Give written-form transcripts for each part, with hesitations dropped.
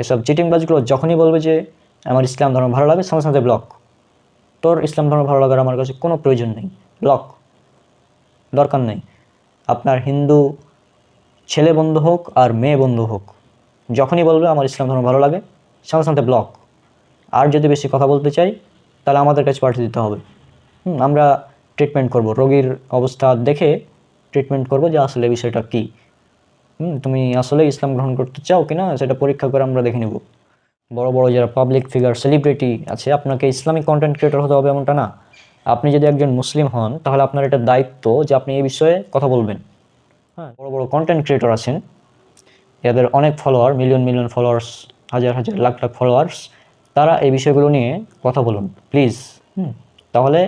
এসব চিটিংবাজগুলো যখনই বলবে যে আমার ইসলাম ধর্ম ভালো লাগে, সঙ্গে সঙ্গে ব্লক। তোর ইসলাম ধর্ম ভালো লাগার আমার কাছে কোনো প্রয়োজন নেই, ব্লক, দরকার নেই। আপনার হিন্দু ছেলে বন্ধু হোক আর মেয়ে বন্ধু হোক, যখনই বলবে আমার ইসলাম ধর্ম ভালো লাগে, সঙ্গে সঙ্গে ব্লক। আর যদি বেশি কথা বলতে চাই তাহলে আমাদের কাছে পাঠিয়ে দিতে হবে। আমরা ট্রিটমেন্ট করব, রোগীর অবস্থা দেখে ট্রিটমেন্ট করব যে আসলে বিষয়টা কী। তুমি আসলে ইসলাম গ্রহণ করতে চাও কি না সেটা পরীক্ষা করে আমরা দেখে নেব। বড় বড় যারা পাবলিক ফিগার, সেলিব্রিটি আছে, আপনাকে ইসলামিক কন্টেন্ট ক্রিয়েটর হতে হবে এমনটা না। আপনি যদি একজন মুসলিম হন তাহলে আপনার এটা দায়িত্ব যে আপনি এই বিষয়ে কথা বলবেন। হ্যাঁ, বড় বড় কন্টেন্ট ক্রিয়েটর আছেন, এদের অনেক ফলোয়ার, মিলিয়ন মিলিয়ন ফলোয়ার্স, হাজার হাজার লাখ লাখ ফলোয়ার্স, তারা এই বিষয়গুলো নিয়ে কথা বলুন প্লিজ। তাহলে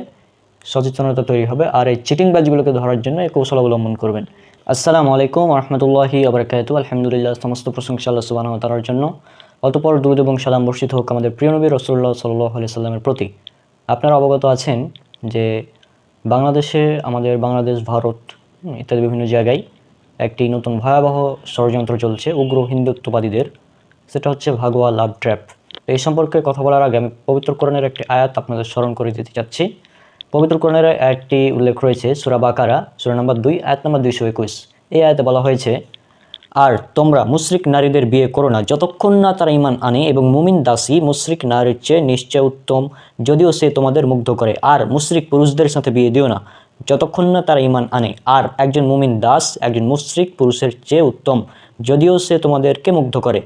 সচেতনতা তৈরি হবে, আর এই চিটিংবাজগুলোকে ধরার জন্য এই কৌশল অবলম্বন করবেন। আসসালামু আলাইকুম রহমতুল্লাহি আবরাকাতুহু। আলহামদুলিল্লাহ, সমস্ত প্রশংসা আল্লাহ সুবহানাহু ওয়া তাআলার জন্য। অতঃপর দুরূদ এবং সালাম বর্ষিত হোক আমাদের প্রিয় নবী রাসূলুল্লাহ সাল্লাল্লাহু আলাইহি সাল্লামের প্রতি। আপনারা অবগত আছেন যে বাংলাদেশে, আমাদের বাংলাদেশ, ভারত ইত্যাদি বিভিন্ন জায়গায় একটি নতুন ভয়াবহ ষড়যন্ত্র চলছে উগ্র হিন্দুত্ববাদীদের। সেটা হচ্ছে ভাগোয়া লাভ ট্র্যাপ। এই সম্পর্কে কথা বলার আগে আমি পবিত্র কোরআনের একটি আয়াত আপনাদের স্মরণ করে দিতে চাচ্ছি। পবিত্র কোরআনের আয়াতটি উল্লেখ রয়েছে সূরা বাকারা, সূরা নম্বর 2, আয়াত নম্বর 221। এই আয়াতে বলা হয়েছে, আর তোমরা মুশরিক নারীদের বিয়ে করো না যতক্ষণ না তারা ঈমান আনে, এবং মুমিন দাসী মুশরিক নারীর চেয়ে নিশ্চয় উত্তম যদিও সে তোমাদের মুগ্ধ করে। আর মুশরিক পুরুষদের সাথে বিয়ে দিও না যতক্ষণ না তারা ঈমান আনে। আর একজন মুমিন দাস একজন মুশরিক পুরুষের চেয়ে উত্তম যদিও সে তোমাদেরকে মুগ্ধ করে।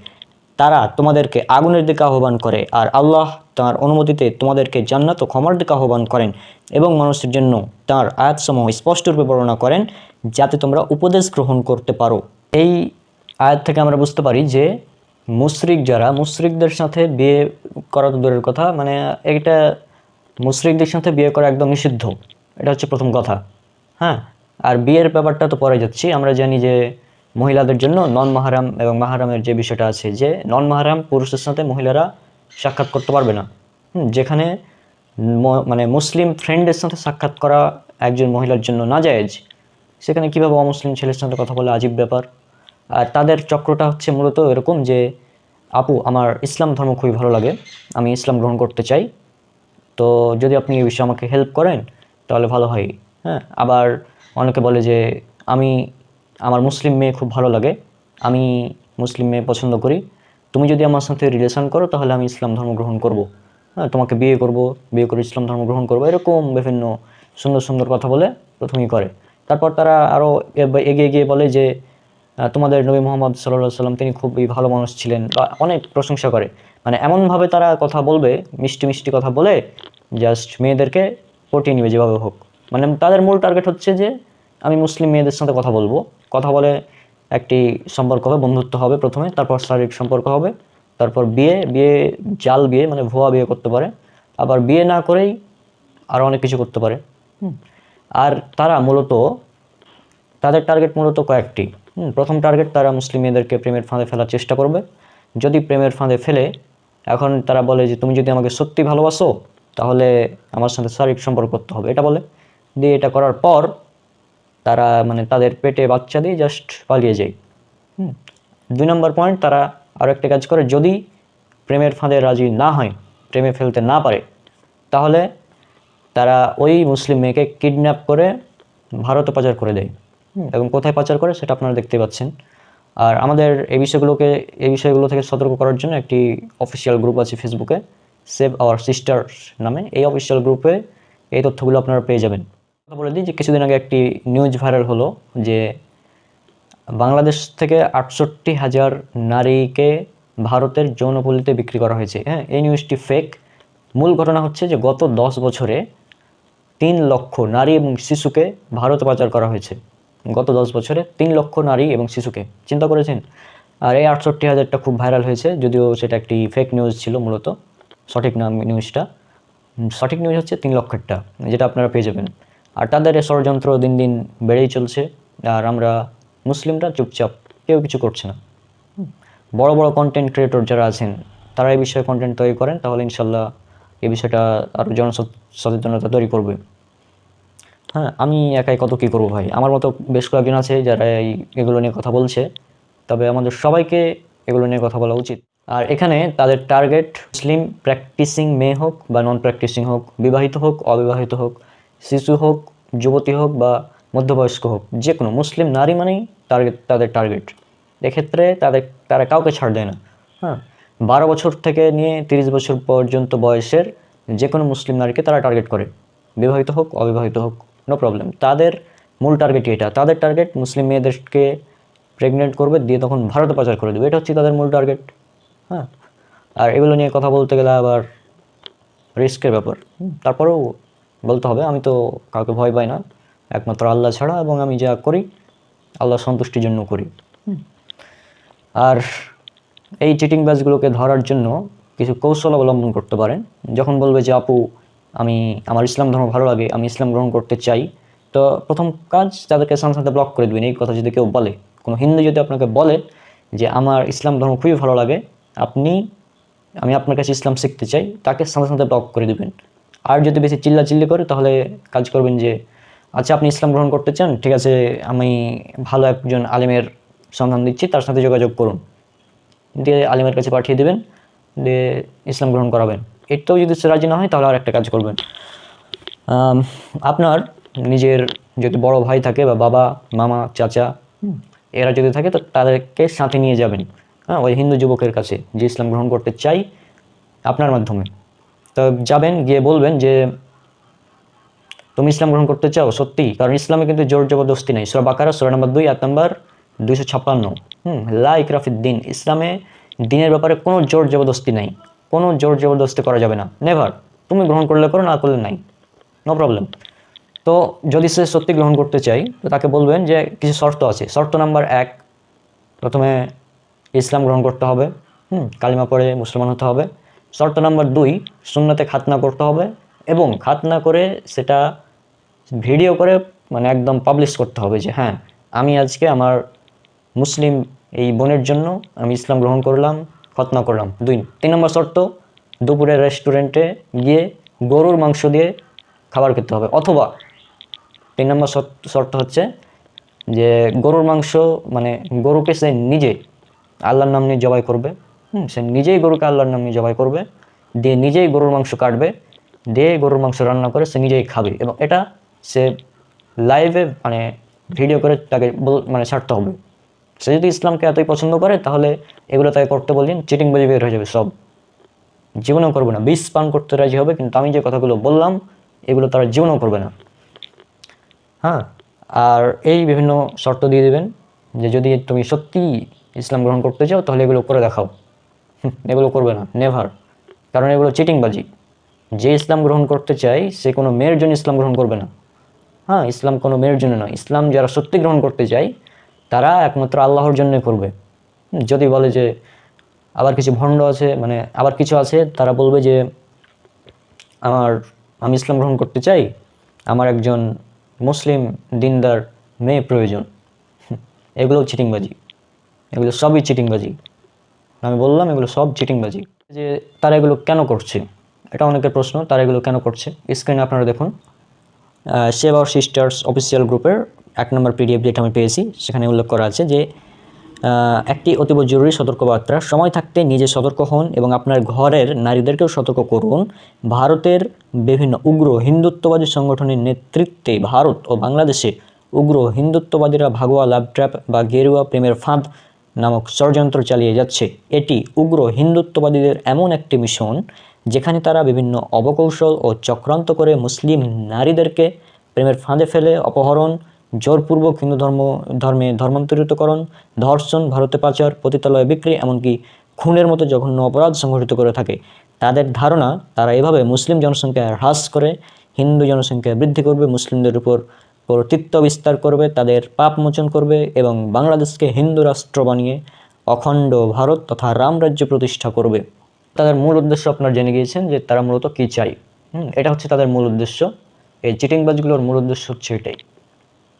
তারা তোমাদেরকে আগুনের দিকে আহ্বান করে, আর আল্লাহ তাঁর অনুমতিতে তোমাদেরকে জান্নাত ও ক্ষমার দিকে আহ্বান করেন, এবং মানুষের জন্য তাঁর আয়াতসমূহ স্পষ্টরূপে বর্ণনা করেন যাতে তোমরা উপদেশ গ্রহণ করতে পারো। এই আয়াত থেকে আমরা বুঝতে পারি যে মুশরিক যারা, মুশরিকদের সাথে বিয়ে করা তো দূরের কথা, মানে এটা মুশরিকদের সাথে বিয়ে করা একদম নিষিদ্ধ। এটা হচ্ছে প্রথম কথা। হ্যাঁ, আর বিয়ের ব্যাপারটা তো পরে যাচ্ছি। আমরা জানি যে মহিলাদের জন্য নন মাহারাম এবং মাহারামের যে বিষয়টা আছে, যে নন মাহারাম পুরুষের সাথে মহিলারা সাক্ষাৎ করতে পারবে না। যেখানে মানে মুসলিম ফ্রেন্ডের সাথে সাক্ষাৎ করা একজন মহিলার জন্য নাজায়েজ, সেখানে কীভাবে অমুসলিম ছেলের সাথে কথা বলে, আজীব ব্যাপার। আর তাদের চক্রটা হচ্ছে মূলত এরকম যে, আপু আমার ইসলাম ধর্ম খুবই ভালো লাগে, আমি ইসলাম গ্রহণ করতে চাই, তো যদি আপনি এই বিষয়ে আমাকে হেল্প করেন তাহলে ভালো হয়। হ্যাঁ, আবার অনেকে বলে যে আমার মুসলিম মেয়ে খুব ভালো লাগে, আমি মুসলিম মেয়ে পছন্দ করি, তুমি যদি আমার সাথে রিলেশন করো তাহলে আমি ইসলাম ধর্ম গ্রহণ করব। হ্যাঁ, তোমাকে বিয়ে করব, বিয়ে করে ইসলাম ধর্ম গ্রহণ করবো, এরকম বিভিন্ন সুন্দর সুন্দর কথা বলে প্রথমেই করে। তারপর তারা আরও এগিয়ে গিয়ে বলে যে তোমাদের নবী মুহাম্মদ সাল্লাল্লাহু আলাইহি সাল্লাম তিনি খুবই ভালো মানুষ ছিলেন, বা অনেক প্রশংসা করে। মানে এমনভাবে তারা কথা বলবে, মিষ্টি মিষ্টি কথা বলে জাস্ট মেয়েদেরকে পটিয়ে নেবে যেভাবে হোক। মানে তাদের মূল টার্গেট হচ্ছে যে আমি মুসলিম মেয়েদের সাথে কথা বলবো, কথা বলে একটি সম্পর্ক হবে, বন্ধুত্ব হবে প্রথমে, তারপর শারীরিক সম্পর্ক হবে, তারপর বিয়ে, জাল বিয়ে মানে ভুয়া বিয়ে করতে পারে, আবার বিয়ে না করেই আরও অনেক কিছু করতে পারে। আর তারা মূলত, তাদের টার্গেট মূলত কয়েকটি। প্রথম টার্গেট, তারা মুসলিম মেয়েদেরকে প্রেমের ফাঁদে ফেলার চেষ্টা করবে। যদি প্রেমের ফাঁদে ফেলে, এখন তারা বলে যে তুমি যদি আমাকে সত্যি ভালোবাসো তাহলে আমার সাথে শারীরিক সম্পর্ক করতে হবে, এটা বলে। দিয়ে এটা করার পর তারা মানে তাদের পেটে বাচ্চা দিয়ে জাস্ট পালিয়ে যায়। 2 নম্বর পয়েন্ট, তারা আরও একটা কাজ করে, যদি প্রেমের ফাঁদে রাজি না হয়, প্রেমে ফেলতে না পারে, তাহলে তারা ওই মুসলিম মেয়েকে কিডন্যাপ করে ভারতে পাচার করে দেয়। এবং কোথায় পাচার করে সেটা আপনারা দেখতে পাচ্ছেন। আর আমাদের এই বিষয়গুলো থেকে সতর্ক করার জন্য একটি অফিসিয়াল গ্রুপ আছে ফেসবুকে, সেভ আওয়ার সিস্টার্স নামে। এই অফিসিয়াল গ্রুপে এই তথ্যগুলো আপনারা পেয়ে যাবেন। কথা বলে দিই যে কিছুদিন আগে একটি নিউজ ভাইরাল হলো যে বাংলাদেশ থেকে 68,000 নারীকে ভারতের যৌনপল্লীতে বিক্রি করা হয়েছে। হ্যাঁ, এই নিউজটি ফেক। মূল ঘটনা হচ্ছে যে গত 10 বছরে 3 লক্ষ নারী এবং শিশুকে ভারতে পাচার করা হয়েছে। গত 10 বছরে 3 লক্ষ নারী এবং শিশুকে, চিন্তা করেছেন? আর এই 68,000টা খুব ভাইরাল হয়েছে, যদিও সেটা একটি ফেক নিউজ ছিল মূলত। সঠিক না নিউজটা, সঠিক নিউজ হচ্ছে 3 লক্ষেরটা, যেটা আপনারা পেয়ে যাবেন। আর তাদের এই ষড়যন্ত্র দিন দিন বেড়েই চলছে, আর আমরা মুসলিমরা চুপচাপ, কেউ কিছু করছে না। বড় বড় কন্টেন্ট ক্রিয়েটর যারা আছেন তারা এই বিষয়ে কন্টেন্ট তৈরি করেন, তাহলে ইনশাল্লাহ এই বিষয়টা আরও জনসচেতনতা তৈরি করবে। হ্যাঁ, আমি একাই কত কী করবো ভাই, আমার মতো বেশ কয়েকজন আছে যারা এগুলো নিয়ে কথা বলছে, তবে আমাদের সবাইকে এগুলো নিয়ে কথা বলা উচিত। আর এখানে তাদের টার্গেট মুসলিম প্র্যাকটিসিং মেয়ে হোক বা নন প্র্যাকটিসিং হোক, বিবাহিত হোক অবিবাহিত হোক, শিশু হোক যুবতী হোক বা মধ্যবয়স্ক হোক, যে কোনো মুসলিম নারী মানেই তাদের টার্গেট। এক্ষেত্রে তারা কাউকে ছাড় দেয় না। হ্যাঁ, 12 বছর থেকে নিয়ে 30 বছর পর্যন্ত বয়সের যে কোনো মুসলিম নারীকে তারা টার্গেট করে, বিবাহিত হোক অবিবাহিত হোক, নো প্রবলেম। তাদের মূল টার্গেটই এটা। তাদের টার্গেট মুসলিম মেয়েদেরকে প্রেগনেন্ট করবে, দিয়ে তখন ভারতে পাচার করে দেবে। এটা হচ্ছে তাদের মূল টার্গেট। হ্যাঁ, আর এগুলো নিয়ে কথা বলতে গেলে আবার রিস্কের ব্যাপার। তারপরেও বলতে হবে, আমি তো কাউকে ভয় পাই না একমাত্র আল্লাহ ছাড়া, এবং আমি যা করি আল্লাহ সন্তুষ্টির জন্য করি। আর এই চিটিংবাজগুলোকে ধরার জন্য কিছু কৌশল অবলম্বন করতে পারেন। যখন বলবে যে আপু আমার ইসলাম ধর্ম ভালো লাগে, আমি ইসলাম গ্রহণ করতে চাই, তো প্রথম কাজ তাদেরকে সাথে সাথে ব্লক করে দেবেন। এই কথা যদি কেউ বলে, কোনো হিন্দু যদি আপনাকে বলে যে আমার ইসলাম ধর্ম খুবই ভালো লাগে, আমি আপনার কাছে ইসলাম শিখতে চাই, তাকে সাথে সাথে ব্লক করে দেবেন। আর যদি বেশি চিল্লাচিল্লি করে, তাহলে কাজ করবেন যে আচ্ছা আপনি ইসলাম গ্রহণ করতে চান, ঠিক আছে, আমি ভালো একজন আলেমের সন্ধান দিচ্ছি, তার সাথে যোগাযোগ করুন, দিয়ে আলেমের কাছে পাঠিয়ে দেবেন, দিয়ে ইসলাম গ্রহণ করাবেন। এটাও যদি সে রাজি না হয়, তাহলে আর একটা কাজ করবেন। আপনার নিজের যদি বড় ভাই থাকে বা বাবা মামা চাচা এরা যদি থাকে, তো তাদেরকে সাথে নিয়ে যাবেন। হ্যাঁ, ওই হিন্দু যুবকের কাছে যে ইসলাম গ্রহণ করতে চাই আপনার মাধ্যমে। তো যাবেন, গিয়ে বলবেন যে তুমি ইসলাম গ্রহণ করতে চাও সত্যি? কারণ ইসলামে কিন্তু জোর জবরদস্তি নাই। সূরা বাকারা সূরা নম্বর 2 আয়াত নম্বর 256। লা ইকরাহা ফিদ-দীন। ইসলামে দিনের ব্যাপারে কোনো জোর জবরদস্তি নাই, কোনো জোর জবরদস্তি করা যাবে না, নেভার। তুমি গ্রহণ করলে করো, না করলে নাই, নো প্রবলেম। তো যদি সে সত্যি গ্রহণ করতে চাই, তো তাকে বলবেন যে কিছু শর্ত আছে। শর্ত নাম্বার 1, প্রথমে ইসলাম গ্রহণ করতে হবে, কালিমা পড়ে মুসলমান হতে হবে। শর্ত নাম্বার 2, সুন্নতে খাতনা করতে হবে, এবং খাতনা করে সেটা ভিডিও করে মানে একদম পাবলিশ করতে হবে যে হ্যাঁ আমি আজকে আমার মুসলিম এই বোনের জন্য আমি ইসলাম গ্রহণ করলাম, খতনা করলাম। 3 নম্বর শর্ত, দুপুরে রেস্টুরেন্টে গিয়ে গরুর মাংস দিয়ে খাবার খেতে হবে, অথবা 3 নম্বর শর্ত হচ্ছে যে গরুর মাংস মানে গরুকে সে নিজে আল্লাহর নাম নিয়ে জবাই করবে। সে নিজেই গরুকে আল্লাহর নাম নিয়ে জবাই করবে, দিয়ে নিজেই গরুর মাংস কাটবে, দিয়ে গরুর মাংস রান্না করে সে নিজেই খাবে, এবং এটা সে লাইভে মানে ভিডিও করে তাকে মানে ছাড়তে হবে। সে যদি ইসলামকে এতই পছন্দ করে, তাহলে এগুলো তাকে করতে বললেন, চিটিংবাজি বের হয়ে যাবে সব, জীবনেও করবে না। বিষ পান করতে রাজি হবে, কিন্তু আমি যে কথাগুলো বললাম এগুলো তারা জীবনেও করবে না। হ্যাঁ, আর এই বিভিন্ন শর্ত দিয়ে দেবেন যে যদি তুমি সত্যি ইসলাম গ্রহণ করতে চাও, তাহলে এগুলো করে দেখাও। এগুলো করবে না, নেভার, কারণ এগুলো চিটিংবাজি। যে ইসলাম গ্রহণ করতে চাই সে কোনো মেয়ের জন্য ইসলাম গ্রহণ করবে না। হ্যাঁ, ইসলাম কোনো মেয়ের জন্য নয়। ইসলাম যারা সত্যি গ্রহণ করতে চায় তারা একমাত্র আল্লাহর জন্যই করবে। যদি বলে যে আবার কিছু ভণ্ড আছে, মানে আবার কিছু আছে, তারা বলবে যে আমি ইসলাম গ্রহণ করতে চাই, আমার একজন মুসলিম দিনদার মেয়ে প্রয়োজন। এগুলো চিটিংবাজি, এগুলো সবই চিটিংবাজি। আমি বললাম এগুলো সব চিটিংবাজি। যে তারা এগুলো কেন করছে, এটা অনেকের প্রশ্ন, তারা এগুলো কেন করছে। স্ক্রিনে আপনারা দেখুন, সেভ আওয়ার সিস্টার্স অফিসিয়াল গ্রুপের 1 নম্বর পিডিএফ যেটা আমি পেয়েছি, সেখানে উল্লেখ করা আছে যে একটি অতীব জরুরি সতর্কবার্তা, সময় থাকতে নিজে সতর্ক হন এবং আপনার ঘরের নারীদেরকেও সতর্ক করুন। ভারতের বিভিন্ন উগ্র হিন্দুত্ববাদী সংগঠনের নেতৃত্বে ভারত ও বাংলাদেশে উগ্র হিন্দুত্ববাদীরা ভাগুয়া লাভ ট্র্যাপ বা গেরুয়া প্রেমের ফাঁদ নামক ষড়যন্ত্র চালিয়ে যাচ্ছে। এটি উগ্র হিন্দুত্ববাদীদের এমন একটি মিশন যেখানে তারা বিভিন্ন অবকৌশল ও চক্রান্ত করে মুসলিম নারীদেরকে প্রেমের ফাঁদে ফেলে অপহরণ, জোরপূর্বক হিন্দু ধর্মে ধর্মান্তরিতকরণ, ধর্ষণ, ভারতে পাচার, পতিতালয়ে বিক্রি, এমনকি খুনের মতো জঘন্য অপরাধ সংঘটিত করে থাকে। তাদের ধারণা তারা এভাবে মুসলিম জনসংখ্যা হ্রাস করে হিন্দু জনসংখ্যা বৃদ্ধি করবে, মুসলিমদের উপর কর্তৃত্ব বিস্তার করবে, তাদের পাপ মোচন করবে এবং বাংলাদেশকে হিন্দু রাষ্ট্র বানিয়ে অখণ্ড ভারত তথা রামরাজ্য প্রতিষ্ঠা করবে। তাদের মূল উদ্দেশ্য আপনারা জেনে গিয়েছেন যে তারা মূলত কী চাই। এটা হচ্ছে তাদের মূল উদ্দেশ্য। এই চিটিংবাজগুলোর মূল উদ্দেশ্য হচ্ছে এটাই।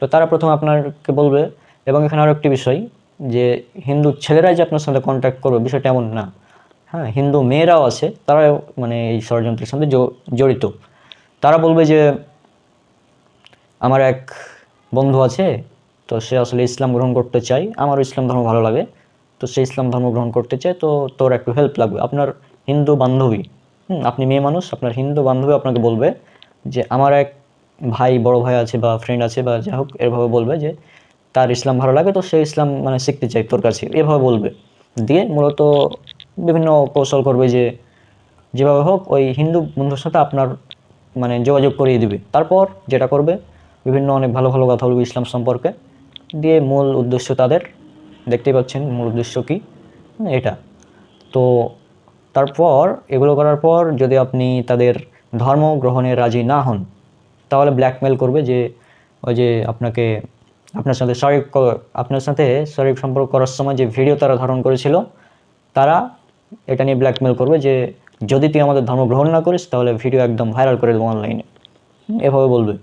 তো তারা প্রথমে আপনাকে বলবে, এবং এখানে আরও একটি বিষয় যে হিন্দু ছেলেরাই যে আপনার সাথে কন্ট্যাক্ট করবে বিষয়টা এমন না। হ্যাঁ, হিন্দু মেয়েরাও আছে, তারাও মানে এই ষড়যন্ত্রের সাথে জড়িত। তারা বলবে যে আমার এক বন্ধু আছে, তো সে আসলে ইসলাম গ্রহণ করতে চায়, আমারও ইসলাম ধর্ম ভালো লাগে, তো সে ইসলাম ধর্ম গ্রহণ করতে চায়, তো তোর একটু হেল্প লাগবে। আপনার হিন্দু বান্ধবী, আপনি মেয়ে মানুষ, আপনার হিন্দু বান্ধবী আপনাকে বলবে যে আমার এক ভাই, বড় ভাই আছে বা ফ্রেন্ড আছে বা যাই হোক, এভাবে বলবে যে তার ইসলাম ভালো লাগে, তো সে ইসলাম মানে শিখতে চাই তোর কাছে, এভাবে বলবে। দিয়ে মূলত বিভিন্ন কৌশল করবে যে যেভাবে হোক ওই হিন্দু বন্ধুর সাথে আপনার মানে যোগাযোগ করিয়ে দিবে। তারপর যেটা করবে, বিভিন্ন অনেক ভালো ভালো কথা বলবে ইসলাম সম্পর্কে, দিয়ে মূল উদ্দেশ্য তাদের দেখতেই পাচ্ছেন মূল উদ্দেশ্য কি, এটা। তো তারপর এগুলো করার পর যদি আপনি তাদের ধর্ম গ্রহণে রাজি না হন, তাহলে ব্ল্যাকমেল করবে যে ওই যে আপনার সাথে শারীরিক সম্পর্ক করার সময় যে ভিডিও তারা ধারণ করেছিল, তারা এটা নিয়ে ব্ল্যাকমেল করবে যে যদি তুই আমাদের ধর্ম গ্রহণ না করিস তাহলে ভিডিও একদম ভাইরাল করে দেবো অনলাইনে, এভাবে বলবে।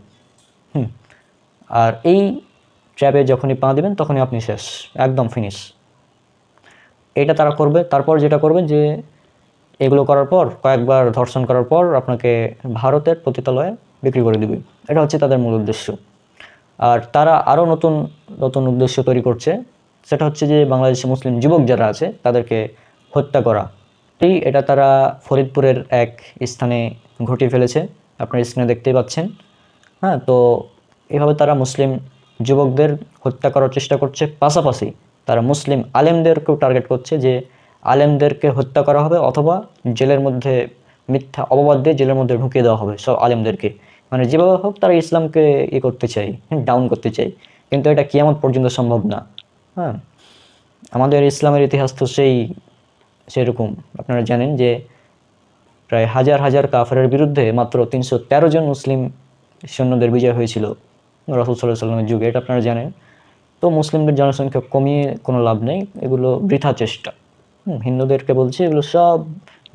আর এই ট্র্যাপে যখনই পা দেবেন তখনই আপনি শেষ, একদম ফিনিশ। এটা তারা করবে। তারপর যেটা করবে যে এগুলো করার পর, কয়েকবার ধর্ষণ করার পর আপনাকে ভারতের পতিতালয়ে বিক্রি করে দিবে। এটা হচ্ছে তাদের মূল উদ্দেশ্য। আর তারা আরও নতুন নতুন উদ্দেশ্য তৈরি করছে, সেটা হচ্ছে যে বাংলাদেশি মুসলিম যুবক যারা আছে তাদেরকে হত্যা করা। এটা তারা ফরিদপুরের এক স্থানে ঘটিয়ে ফেলেছে, আপনার স্ক্রিনে দেখতেই পাচ্ছেন। হ্যাঁ, তো এভাবে তারা মুসলিম যুবকদের হত্যা করার চেষ্টা করছে, পাশাপাশি তারা মুসলিম আলেমদেরকেও টার্গেট করছে যে আলেমদেরকে হত্যা করা হবে অথবা জেলের মধ্যে মিথ্যা অপবাদ দিয়ে জেলের মধ্যে ঢুকিয়ে দেওয়া হবে সব আলেমদেরকে। মানে যেভাবে হোক তারা ইসলামকে করতে চাই, ডাউন করতে চাই, কিন্তু এটা কিয়ামত পর্যন্ত সম্ভব না। হ্যাঁ, আমাদের ইসলামের ইতিহাস তো সেরকম। আপনারা জানেন যে প্রায় হাজার হাজার কাফেরের বিরুদ্ধে মাত্র 313 জন মুসলিম সৈন্যদের বিজয় হয়েছিল রাসূল সাল্লাল্লাহু আলাইহি ওয়াসাল্লামের যুগে, এটা আপনারা জানেন। তো মুসলিমদের জনসংখ্যা কমিয়ে কোনো লাভ নেই, এগুলো বৃথা চেষ্টা। হিন্দুদেরকে বলছি এগুলো সব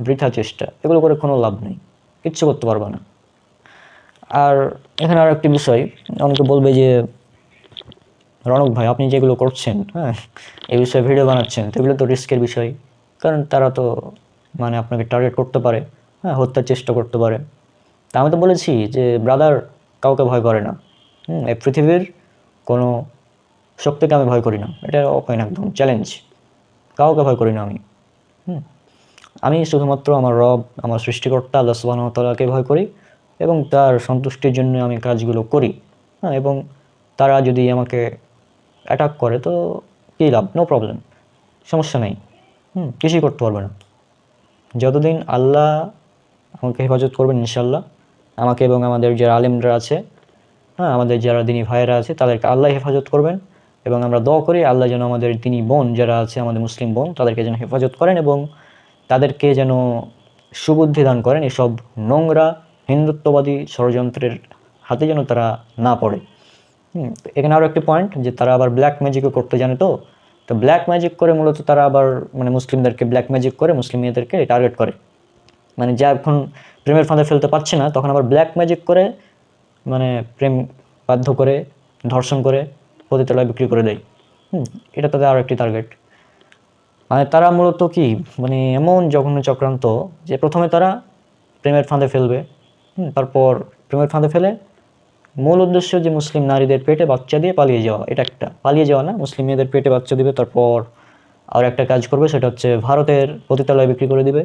বৃথা চেষ্টা, এগুলো করে কোনো লাভ নেই, কিচ্ছু করতে পারবে না। আর এখানে আর একটি বিষয়, অনেকে বলবে যে রণক ভাই আপনি যেগুলো করছেন, হ্যাঁ এই বিষয়ে ভিডিও বানাচ্ছেন, তো এগুলো তো রিস্কের বিষয়, কারণ তারা তো মানে আপনাকে টার্গেট করতে পারে, হ্যাঁ হত্যার চেষ্টা করতে পারে। তা আমি তো বলেছি যে ব্রাদার কাউকে ভয় করে না, এই পৃথিবীর কোনো শক্তিকে আমি ভয় করি না, এটা ওপেন একদম চ্যালেঞ্জ, কাউকে ভয় করি না আমি। আমি শুধুমাত্র আমার রব, আমার সৃষ্টিকর্তা আল্লাহ সুবহানাহু ওয়া তাআলাকে ভয় করি এবং তার সন্তুষ্টির জন্য আমি কাজগুলো করি। হ্যাঁ, এবং তারা যদি আমাকে অ্যাটাক করে তো কী লাভ, নো প্রবলেম, সমস্যা নেই, কিছুই করতে পারবে না। যতদিন আল্লাহ আমাকে হেফাজত করবেন ইনশাল্লাহ, আমাকে এবং আমাদের যারা আলেমরা আছে, হ্যাঁ আমাদের যারা দিনী ভাইয়েরা আছে তাদেরকে আল্লাহ হেফাজত করবেন। এবং আমরা দোয়া করি আল্লাহ যেন আমাদের দিনী বোন যারা আছে, আমাদের মুসলিম বোন, তাদেরকে যেন হেফাজত করেন এবং তাদেরকে যেন সুবুদ্ধি দান করেন, এসব নোংরা হিন্দুত্ববাদী ষড়যন্ত্রের হাতে যেন তারা না পড়ে। এখানে আরও একটি পয়েন্ট, যে তারা আবার ব্ল্যাক ম্যাজিকও করতে জানে। তো ব্ল্যাক ম্যাজিক করে মূলত তারা আবার মানে মুসলিমদেরকে ব্ল্যাক ম্যাজিক করে মুসলিম মেয়েদেরকে টার্গেট করে। মানে যা এখন প্রেমের ফাঁদে ফেলতে পারছে না, তখন আবার ব্ল্যাক ম্যাজিক করে মানে প্রেম বাধ্য করে, ধর্ষণ করে পতিতালয়ে বিক্রি করে দেয়। এটা তাদের আরও একটি টার্গেট। মানে তারা মূলত কি মানে এমন জঘন্য চক্রান্ত যে প্রথমে তারা প্রেমের ফাঁদে ফেলবে, তারপর প্রেমের ফাঁদে ফেলে মূল উদ্দেশ্য যে মুসলিম নারীদের পেটে বাচ্চা দিয়ে পালিয়ে যাওয়া। এটা একটা পালিয়ে যাওয়া না, মুসলিম মেয়েদের পেটে বাচ্চা দিবে, তারপর আর একটা কাজ করবে, সেটা হচ্ছে ভারতের পতিতালয়ে বিক্রি করে দিবে,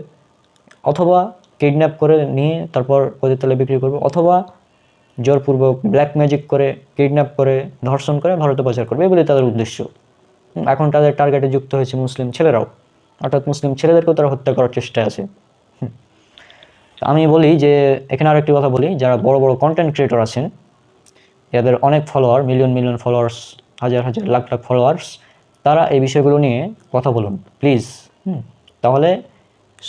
অথবা কিডন্যাপ করে নিয়ে তারপর পতিতালয়ে বিক্রি করবে, অথবা জোরপূর্বক ব্ল্যাক ম্যাজিক করে কিডন্যাপ করে ধর্ষণ করে ভারতে পাচার করবে। এগুলি তাদের উদ্দেশ্য। এখন তাদের টার্গেটে যুক্ত হয়েছে মুসলিম ছেলেরাও, অর্থাৎ মুসলিম ছেলেদেরকেও তারা হত্যা করার চেষ্টায় আছে। আমি বলি যে এখানে আর একটি কথা বলি, যারা বড় বড় কন্টেন্ট ক্রিয়েটর আছেন, এদের অনেক ফলোয়ার, মিলিয়ন মিলিয়ন ফলোয়ার্স, হাজার হাজার লাখ লাখ ফলোয়ার্স, তারা এই বিষয়গুলো নিয়ে কথা বলুন প্লিজ। তাহলে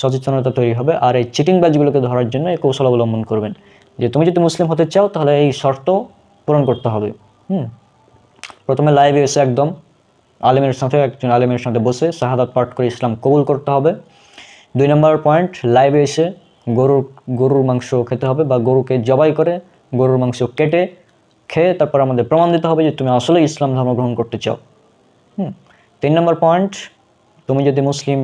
সচেতনতা তৈরি হবে। আর এই চিটিংবাজগুলোকে ধরার জন্য এই কৌশল অবলম্বন করবেন, যে তুমি যদি মুসলিম হতে চাও তাহলে এই শর্ত পূরণ করতে হবে। প্রথমে লাইভে এসে একদম একজন আলেমের সাথে বসে শাহাদাত পাঠ করে ইসলাম কবুল করতে হবে। 2 নম্বর পয়েন্ট, লাইভে এসে গরুর মাংস খেতে হবে, বা গরুকে জবাই করে গরুর মাংস কেটে খেয়ে তারপর আমাদের প্রমাণ দিতে হবে যে তুমি আসলে ইসলাম ধর্ম গ্রহণ করতে চাও। 3 নম্বর পয়েন্ট, তুমি যদি মুসলিম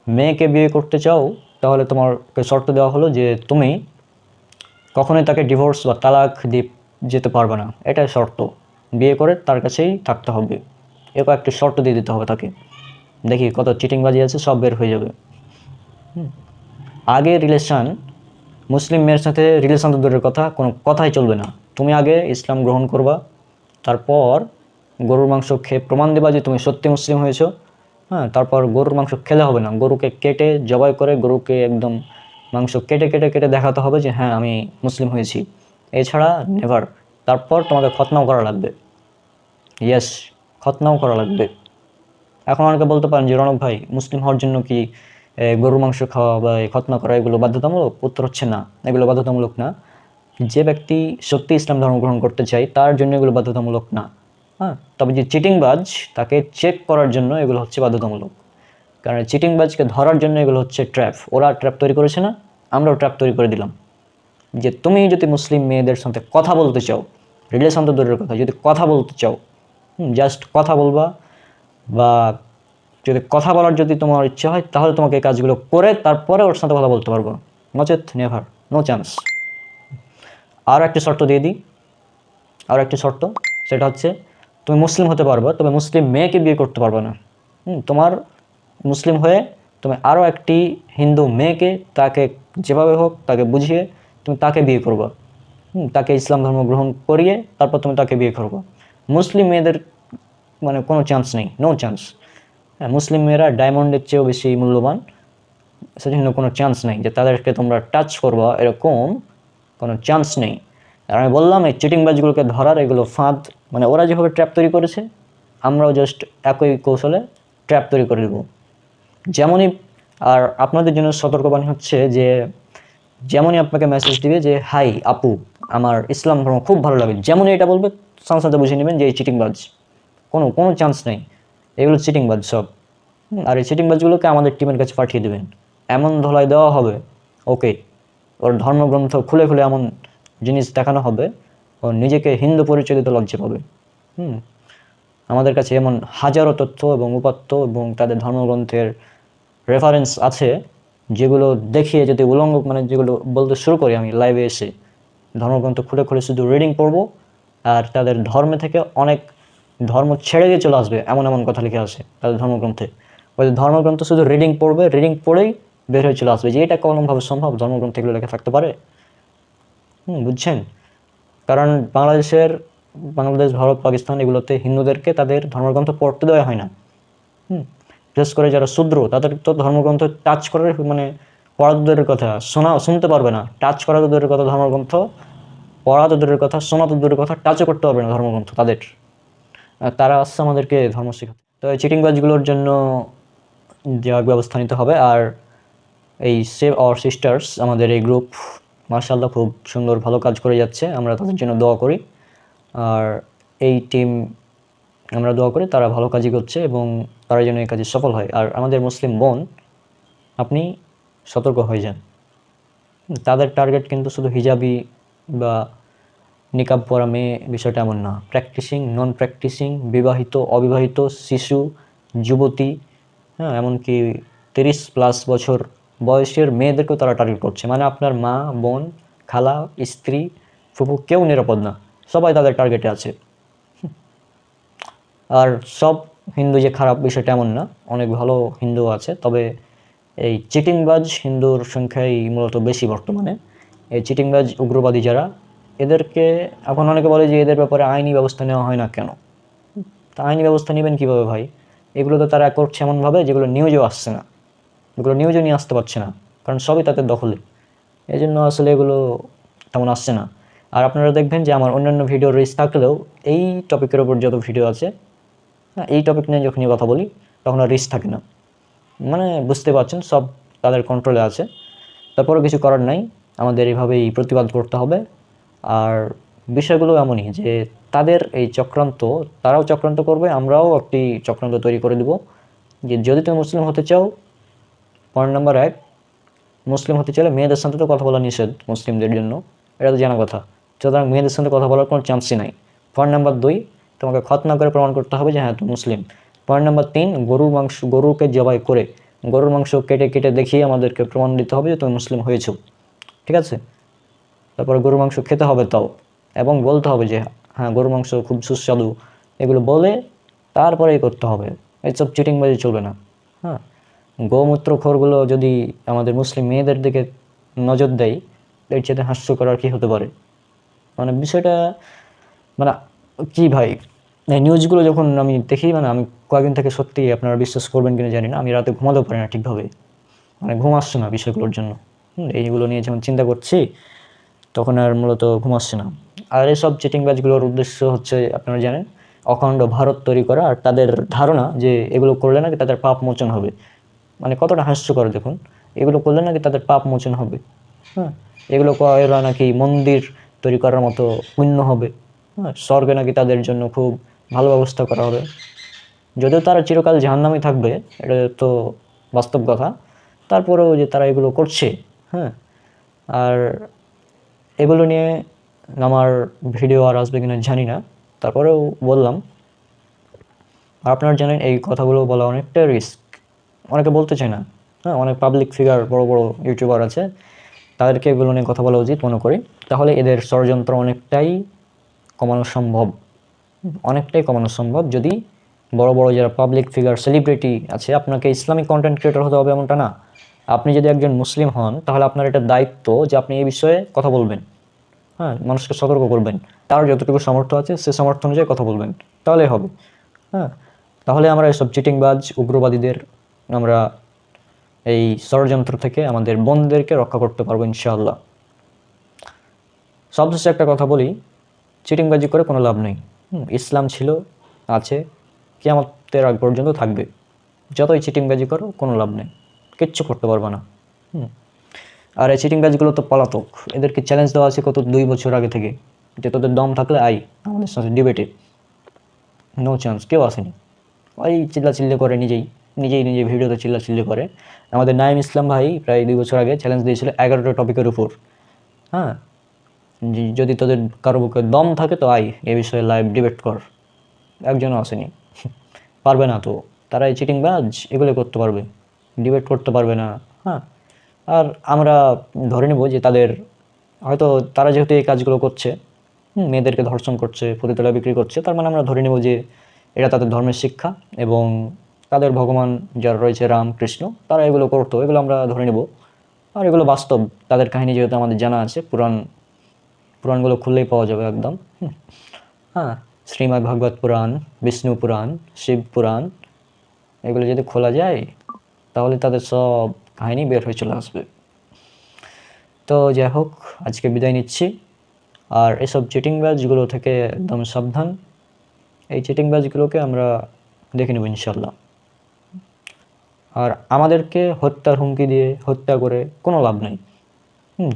মেয়েকে বিয়ে করতে চাও তাহলে তোমাকে শর্ত দেওয়া হলো যে তুমি কখনোই তাকে ডিভোর্স বা তালাক দিয়ে যেতে পারবে না, এটাই শর্ত। বিয়ে করে তার কাছেই থাকতে হবে, এরকম একটা শর্ত দিয়ে দিতে হবে তাকে। দেখি কত চিটিংবাজি আছে, সব বের হয়ে যাবে। আগে রিলেশান, মুসলিম মেয়ের সাথে রিলেশান তো দূরের কথা, কোনো কথাই চলবে না। তুমি আগে ইসলাম গ্রহণ করবা, তারপর গরুর মাংস খেয়ে প্রমাণ দেবা যে তুমি সত্যি মুসলিম হয়েছো। হ্যাঁ, তারপর গরুর মাংস খেলে হবে না, গরুকে কেটে জবাই করে গরুকে একদম মাংস কেটে কেটে কেটে দেখাতে হবে যে হ্যাঁ আমি মুসলিম হয়েছি। এছাড়া নেভার। তারপর তোমাকে খতনাও করা লাগবে। ইয়েস, খতনাও করা লাগবে। এখন অনেকে বলতে পারেন যে রণক ভাই, মুসলিম হওয়ার জন্য কি গরুর মাংস খাওয়া বা এই খতনা করা এগুলো বাধ্যতামূলক? উত্তর হচ্ছে না, এগুলো বাধ্যতামূলক না। যে ব্যক্তি সত্যি ইসলাম ধর্ম গ্রহণ করতে চায় তার জন্য এগুলো বাধ্যতামূলক না। হ্যাঁ, তবে যে চিটিংবাজ তাকে চেক করার জন্য এগুলো হচ্ছে বাধ্যতামূলক। কারণ চিটিংবাজকে ধরার জন্য এগুলো হচ্ছে ট্র্যাপ। ওরা ট্র্যাপ তৈরি করেছে না, আমরাও ট্র্যাপ তৈরি করে দিলাম। যে তুমি যদি মুসলিম মেয়েদের সাথে কথা বলতে চাও, রিলেশন তো দূরের কথা, যদি কথা বলতে চাও, জাস্ট কথা বলবা, বা যদি কথা বলার যদি তোমার ইচ্ছা হয় তাহলে তোমাকে এই কাজগুলো করে তারপরে ওর সাথে কথা বলতে পারবো, নচেত নেভার, নো চান্স। আর একটা শর্ত দিয়ে দিই, আর একটি শর্ত, সেটা হচ্ছে তুমি মুসলিম হতে পারবে, তবে মুসলিম মেয়েকে বিয়ে করতে পারবে না। তোমার মুসলিম হয়ে তুমি আরও একটি হিন্দু মেয়েকে, তাকে যেভাবে হোক তাকে বুঝিয়ে তুমি তাকে বিয়ে করবা। তাকে ইসলাম ধর্ম গ্রহণ করিয়ে তারপর তুমি তাকে বিয়ে করবা। মুসলিম মেয়েদের মানে কোনো চান্স নেই, নো চান্স। হ্যাঁ, মুসলিম মেয়েরা ডায়মন্ডের চেয়েও বেশি মূল্যবান, সেজন্য কোনো চান্স নেই যে তাদেরকে তোমরা টাচ করবা, এরকম কোনো চান্স নেই। আর আমি বললাম এই চিটিংবাজগুলোকে ধরার এগুলো ফাঁদ, মানে ওরা যেভাবে ট্র্যাপ তৈরি করেছে আমরাও জাস্ট একই কৌশলে ট্র্যাপ তৈরি করে দেবো। যেমনই, আর আপনাদের জন্য সতর্কবাণী হচ্ছে যে যেমনই আপনাকে মেসেজ দিবে যে হাই আপু আমার ইসলাম ধর্ম খুব ভালো লাগে, যেমনই এটা বলবে সাথে সাথে বুঝে নেবেন যে এই চিটিংবাজ, কোনো কোনো চান্স নেই, এগুলো চিটিংবাজ সব। আর এই চিটিংবাজগুলোকে আমাদের টিমের কাছে পাঠিয়ে দেবেন, এমন ধলাই দেওয়া হবে ওকে, ওর ধর্মগ্রন্থ খুলে খুলে এমন জিনিস দেখানো হবে ও নিজেকে হিন্দু পরিচয় দিতে লজ্জা পাবে। আমাদের কাছে এমন হাজারো তথ্য এবং উপাত্ত এবং তাদের ধর্মগ্রন্থের রেফারেন্স আছে, যেগুলো দেখিয়ে যদি উলঙ্গ মানে যেগুলো বলতে শুরু করি আমি লাইভে এসে, ধর্মগ্রন্থ খুলে খুলে শুধু রিডিং পড়বো, আর তাদের ধর্মে থেকে অনেক ধর্ম ছেড়ে দিয়ে চলে আসবে, এমন এমন কথা লিখে আসে তাদের ধর্মগ্রন্থে। ওই ধর্মগ্রন্থ শুধু রিডিং পড়বে, রিডিং পড়েই বের হয়ে চলে আসবে যে এটা কোনোভাবে সম্ভব, ধর্মগ্রন্থে এগুলো লেখা থাকতে পারে। বুঝছেন? কারণ বাংলাদেশ, ভারত, পাকিস্তান এগুলোতে হিন্দুদেরকে তাদের ধর্মগ্রন্থ পড়তে দেওয়া হয় না। বিশেষ করে যারা শূদ্র তাদের তো ধর্মগ্রন্থ টাচ করার মানে পড়া তো দূরের কথা, শুনতে পারবে না, টাচ করা তো দূরের কথা, ধর্মগ্রন্থ পড়া তো দূরের কথা, শোনা তো দূরের কথা, টাচও করতে পারবে না ধর্মগ্রন্থ তাদের। তারা আসছে আমাদেরকে ধর্ম শেখাতে। তো এই চিটিংবাজগুলোর জন্য দেওয়ার ব্যবস্থা নিতে হবে। আর এই সেভ আওয়ার সিস্টার্স আমাদের এই গ্রুপ মাশাআল্লাহ খুব সুন্দর ভালো কাজ করে যাচ্ছে, আমরা তাদের জন্য দোয়া করি। আর এই টিম আমরা দোয়া করি তারা ভালো কাজই করছে এবং তারা যেন এই কাজে সফল হয়। আর আমাদের মুসলিম বোন, আপনি সতর্ক হয়ে যান, তাদের টার্গেট কিন্তু শুধু হিজাবি বা নিকাব পরা মেয়ে বিষয়টা এমন না, প্র্যাকটিসিং, নন প্র্যাকটিসিং, বিবাহিত, অবিবাহিত, শিশু, যুবতী, হ্যাঁ এমনকি 30+ বছর বয়সের মেয়েদেরকেও তারা টার্গেট করছে। মানে আপনার মা, বোন, খালা, স্ত্রী, ফুফু কেউ নিরাপদ না, সবাই তাদের টার্গেটে আছে। আর সব হিন্দু যে খারাপ বিষয়টা এমন না, অনেক ভালো হিন্দু আছে, তবে এই চিটিংবাজ হিন্দুর সংখ্যাই মূলত বেশি বর্তমানে। এই চিটিংবাজ উগ্রবাদী যারা, এদেরকে এখন অনেকে বলে যে এদের ব্যাপারে আইনি ব্যবস্থা নেওয়া হয় না কেন। তা আইনি ব্যবস্থা নেবেন কীভাবে ভাই? এগুলো তো তারা করছে এমনভাবে যেগুলো নিউজেও আসছে না, এগুলো নিউজে নিয়ে আসতে পারছে না, কারণ সবই তাদের দখলে। এই জন্য আসলে এগুলো তেমন আসছে না। আর আপনারা দেখবেন যে আমার অন্যান্য ভিডিও রিচ থাকলেও এই টপিকের ওপর যত ভিডিও আছে, এই টপিক নিয়ে যখনই কথা বলি তখন আর রিস্ক থাকে না, মানে বুঝতে পারছেন সব তাদের কন্ট্রোলে আছে। তারপরেও কিছু করার নাই, আমাদের এইভাবেই প্রতিবাদ করতে হবে। আর বিষয়গুলো এমনই যে তাদের এই চক্রান্ত, তারাও চক্রান্ত করবে, আমরাও একটি চক্রান্ত তৈরি করে দেব যে যদি তুমি মুসলিম হতে চাও, পয়েন্ট নাম্বার 1, মুসলিম হতে চাইলে মেয়েদের সাথে তো কথা বলা নিষেধ মুসলিমদের জন্য, এটা তো জানা কথা, সুতরাং মেয়েদের সাথে কথা বলার কোনো চান্সই নাই। পয়েন্ট নাম্বার 2, তোমাকে খতনা করে প্রমাণ করতে হবে যে হ্যাঁ তুমি মুসলিম। পয়েন্ট নাম্বার 3, গরুকে জবাই করে গরুর মাংস কেটে কেটে দেখিয়ে আমাদেরকে প্রমাণ দিতে হবে যে তুমি মুসলিম হয়েছো, ঠিক আছে? তারপরে গরুর মাংস খেতে হবে তাও, এবং বলতে হবে যে হ্যাঁ গরুর মাংস খুব সুস্বাদু, এগুলো বলে তারপরেই করতে হবে, এইসব চিটিংবাজি চলবে না। হ্যাঁ, গোমূত্রখোরগুলো যদি আমাদের মুসলিম মেয়েদের দিকে নজর দেয়, এর চেয়ে হাস্যকর আর কি হতে পারে। মানে বিষয়টা মানে কি ভাই, এই নিউজগুলো যখন আমি দেখি, মানে আমি কয়েকদিন থেকে সত্যি, আপনারা বিশ্বাস করবেন কিনা জানি না, আমি রাতে ঘুমাতেও পারি না ঠিকভাবে, মানে ঘুম আসছে না বিষয়গুলোর জন্য। এইগুলো নিয়ে যখন চিন্তা করছি তখন আর মূলত ঘুম আসছে না। আর এসব চিটিংবাজগুলোর উদ্দেশ্য হচ্ছে আপনারা জানেন, অখণ্ড ভারত তৈরি করা, আর তাদের ধারণা যে এগুলো করলে নাকি তাদের পাপ মোচন হবে। মানে কতটা হাস্যকর দেখুন, এগুলো করলে নাকি তাদের পাপ মোচন হবে। হ্যাঁ, এগুলো করা নাকি মন্দির তৈরি করার মতো পুণ্য হবে। হ্যাঁ, স্বর্গে নাকি তাদের জন্য খুব ভালো ব্যবস্থা করা হবে। যদিও তারা চিরকাল জাহান্নামেই থাকবে, এটা তো বাস্তব কথা, তারপরেও যে তারা এগুলো করছে। হ্যাঁ, আর এগুলো নিয়ে আমার ভিডিও আর আসবে কিনা জানি না, তারপরেও বললাম। আর আপনারা জানেন এই কথাগুলো বলা অনেকটা রিস্ক, অনেকে বলতে চায় না। হ্যাঁ, অনেক পাবলিক ফিগার, বড় বড় ইউটিউবার আছে, তাদেরকে এগুলো নিয়ে কথা বলা উচিত মনে করি। তাহলে এদের ষড়যন্ত্র অনেকটাই কমানো সম্ভব, অনেকটাই কমানো সম্ভব। যদি বড় বড় যারা পাবলিক ফিগার, সেলিব্রিটি আছে, আপনাকে ইসলামিক কন্টেন্ট ক্রিয়েটর হতে হবে এমনটা না। আপনি যদি একজন মুসলিম হন, তাহলে আপনার এটা দায়িত্ব যে আপনি এই বিষয়ে কথা বলবেন। হ্যাঁ, মানুষকে সতর্ক করবেন, তার যতটুকু সামর্থ্য আছে সে সামর্থ্য অনুযায়ী কথা বলবেন, তাহলেই হবে। হ্যাঁ, তাহলে আমরা এসব চিটিংবাজ উগ্রবাদীদের, আমরা এই ষড়যন্ত্র থেকে আমাদের বোনদেরকে রক্ষা করতে পারবো ইনশাআল্লাহ। সবশেষে একটা কথা বলি, চিটিংবাজি করে কোনো লাভ নেই। ইসলাম ছিল, আছে, কিয়ামতের আগ পর্যন্ত থাকবে। যতই চিটিংবাজি করো কোনো লাভ নেই, কিচ্ছু করতে পারবে না। আর এই চিটিংবাজগুলো তো পলাতক, এদেরকে চ্যালেঞ্জ দেওয়া আছে কত 2 বছর আগে থেকে, যে তোদের দম থাকলে আই আমাদের সাথে ডিবেটে। নো চান্স, কেউ আসেনি। ওই চিল্লাচিল্লি করে, নিজেই ভিডিওতে চিল্লাচিল্লি করে। আমাদের নাইম ইসলাম ভাই প্রায় 2 বছর আগে চ্যালেঞ্জ দিয়েছিল 11টা টপিকের উপর। হ্যাঁ, যদি তোদের কারো বুকে দম থাকে তো আই এ বিষয়ে লাইভ ডিবেট কর। একজনও আসেনি, পারবে না তো। তারা এই চিটিংবাজ এগুলো করতে পারবে, ডিবেট করতে পারবে না। হ্যাঁ, আর আমরা ধরে নেব যে তাদের হয়তো, তারা যেহেতু এই কাজগুলো করছে, মেয়েদেরকে ধর্ষণ করছে, পতিতালয় বিক্রি করছে, তার মানে আমরা ধরে নেব যে এটা তাদের ধর্মের শিক্ষা, এবং তাদের ভগবান যারা রয়েছে রাম কৃষ্ণ, তারা এগুলো করতো, এগুলো আমরা ধরে নেব। আর এগুলো বাস্তব, তাদের কাহিনী যেহেতু আমাদের জানা আছে, পুরাণগুলো খুললেই পাওয়া যাবে একদম। হ্যাঁ, শ্রীমদ্ ভাগবত পুরাণ, বিষ্ণু পুরাণ, শিব পুরাণ, এগুলো যদি খোলা যায় তাহলে তাদের সব কাহিনী বের হয়ে চলে আসবে। তো যাই হোক, আজকে বিদায় নিচ্ছি। আর এসব চিটিংবাজগুলো থেকে একদম সাবধান। এই চিটিংবাজগুলোকে আমরা দেখে নেব ইনশাল্লাহ। আর আমাদেরকে হত্যার হুমকি দিয়ে, হত্যা করে কোনো লাভ নেই।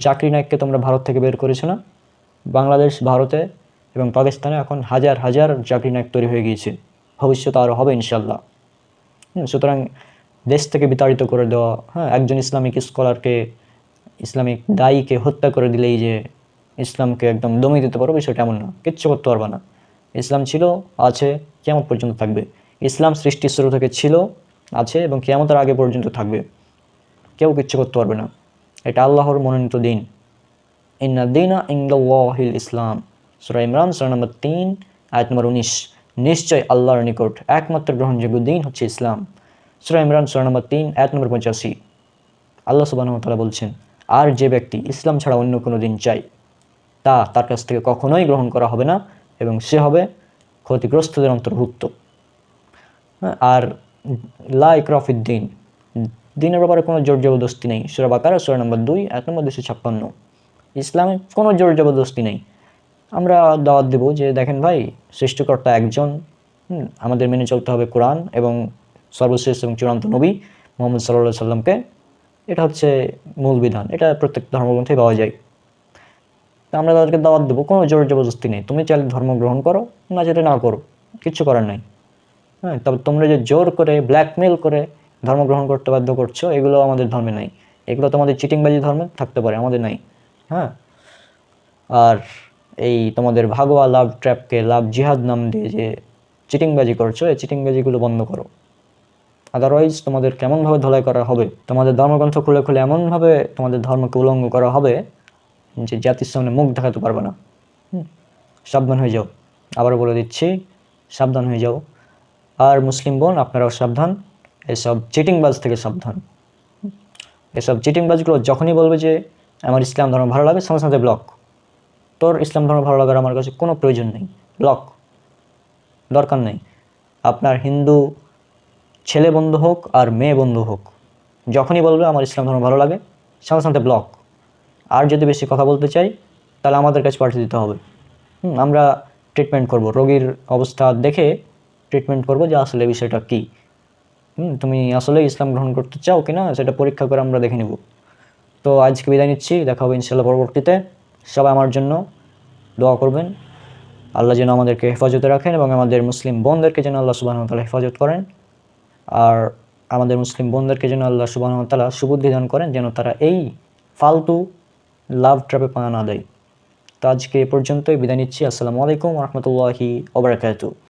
জাকির নায়েককে তোমরা ভারত থেকে বের করেছো না? বাংলাদেশ, ভারতে এবং পাকিস্তানে এখন হাজার হাজার জাকির নায়েক তৈরি হয়ে গিয়েছে, ভবিষ্যতে আরও হবে ইনশাল্লাহ। সুতরাং দেশ থেকে বিতাড়িত করে দেওয়া, হ্যাঁ, একজন ইসলামিক স্কলারকে, ইসলামিক দায়ীকে হত্যা করে দিলেই যে ইসলামকে একদম দমিয়ে দিতে পারো, বিষয়টা এমন না, কিচ্ছু করতে পারবে না। ইসলাম ছিল, আছে, কিয়ামত পর্যন্ত থাকবে। ইসলাম সৃষ্টির শুরু থেকে ছিল, আছে এবং কিয়ামতের আগে পর্যন্ত থাকবে। কেউ কিচ্ছু করতে পারবে না। এটা আল্লাহর মনোনীত দিন। ইন্না দীনা ইনদাল্লাহিল ইসলাম, সূরা ইমরান সূরা নম্বর 3 আয়াত নম্বর 19। নিশ্চয় আল্লাহর নিকট একমাত্র গ্রহণযোগ্য দিন হচ্ছে ইসলাম। সূরা ইমরান সূরা নম্বর 3 আয়াত নম্বর 85। আল্লাহ সুবহানাহু ওয়া তাআলা বলছেন, আর যে ব্যক্তি ইসলাম ছাড়া অন্য কোনো দিন চায়, তার কাছ থেকে কখনোই গ্রহণ করা হবে না, এবং সে হবে ক্ষতিগ্রস্তদের অন্তর্ভুক্ত। আর লা ইকরাহা ফিদ্দিন, দিনের ব্যাপারে কোনো জোর জবরদস্তি নেই। সূরা বাকারা সূরা নম্বর 2 আয়াত নম্বর 256। ইসলামে কোনো জোর জবরদস্তি নেই। আমরা দাওয়াত দেব যে দেখেন ভাই, সৃষ্টিকর্তা একজন, আমাদের মেনে চলতে হবে কোরআন এবং সর্বশেষ এবং চূড়ান্ত নবী মুহাম্মদ সাল্লাল্লাহু আলাইহি সাল্লামকে। এটা হচ্ছে মূল বিধান, এটা প্রত্যেক ধর্মগ্রন্থে পাওয়া যায়। তা আমরা তাদেরকে দাওয়াত দেবো, কোনো জোর জবরদস্তি নেই। তুমি চাইলে ধর্ম গ্রহণ করো, না যেটা না করো, কিচ্ছু করার নাই। হ্যাঁ, তবে তোমরা যে জোর করে, ব্ল্যাকমেল করে ধর্ম গ্রহণ করতে বাধ্য করছো, এগুলো আমাদের ধর্মে নাই। এগুলো তোমাদের চিটিংবাজি ধর্মে থাকতে পারে, আমাদের নাই। হ্যাঁ, আর এই তোমাদের ভাগোয়া লাভ ট্র্যাপকে লাভ জিহাদ নাম দিয়ে যে চিটিংবাজি করছো, এই চিটিংবাজিগুলো বন্ধ করো। আদারওয়াইজ তোমাদের কেমনভাবে ধলাই করা হবে, তোমাদের ধর্মগ্রন্থ খুলে খুলে এমনভাবে তোমাদের ধর্মকে উলঙ্গ করা হবে যে জাতির সামনে মুখ দেখাতে পারবে না। সাবধান হয়ে যাও, আবারও বলে দিচ্ছি, সাবধান হয়ে যাও। আর মুসলিম বোন, আপনারাও সাবধান। এসব চিটিংবাজ থেকে সাবধান। এসব চিটিংবাজগুলো যখনই বলবে যে আমার ইসলাম ধর্ম ভালো লাগে, সঙ্গে সঙ্গে ব্লক। তোর ইসলাম ধর্ম ভালো লাগার আমার কাছে কোনো প্রয়োজন নেই, ব্লক, দরকার নেই। আপনার হিন্দু ছেলে বন্ধু হোক আর মেয়ে বন্ধু হোক, যখনই বলবে আমার ইসলাম ধর্ম ভালো লাগে, সঙ্গে সঙ্গে ব্লক। আর যদি বেশি কথা বলতে চাই তাহলে আমাদের কাছে পাঠিয়ে দিতে হবে। আমরা ট্রিটমেন্ট করব, রোগীর অবস্থা দেখে ট্রিটমেন্ট করব যে আসলে বিষয়টা কী। তুমি আসলে ইসলাম গ্রহণ করতে চাও কি না সেটা পরীক্ষা করে আমরা দেখে নেব। তো আজকে বিদায় নিচ্ছি, দেখা হবে ইনশাল্লাহ পরবর্তীতে। সবাই আমার জন্য দোয়া করবেন, আল্লাহ যেন আমাদেরকে হেফাজতে রাখেন এবং আমাদের মুসলিম বোনদেরকে যেন আল্লাহ সুবহানাহু ওয়া তাআলা হেফাজত করেন। আর আমাদের মুসলিম বোনদেরকে যেন আল্লাহ সুবহানাহু ওয়া তাআলা সুবুদ্ধি দান করেন, যেন তারা এই ফালতু লাভ ট্র্যাপে পা না দেয়। তো আজকে এ পর্যন্তই, বিদায় নিচ্ছি। আসসালামু আলাইকুম ওয়া রাহমাতুল্লাহি ওয়া বারাকাতুহু।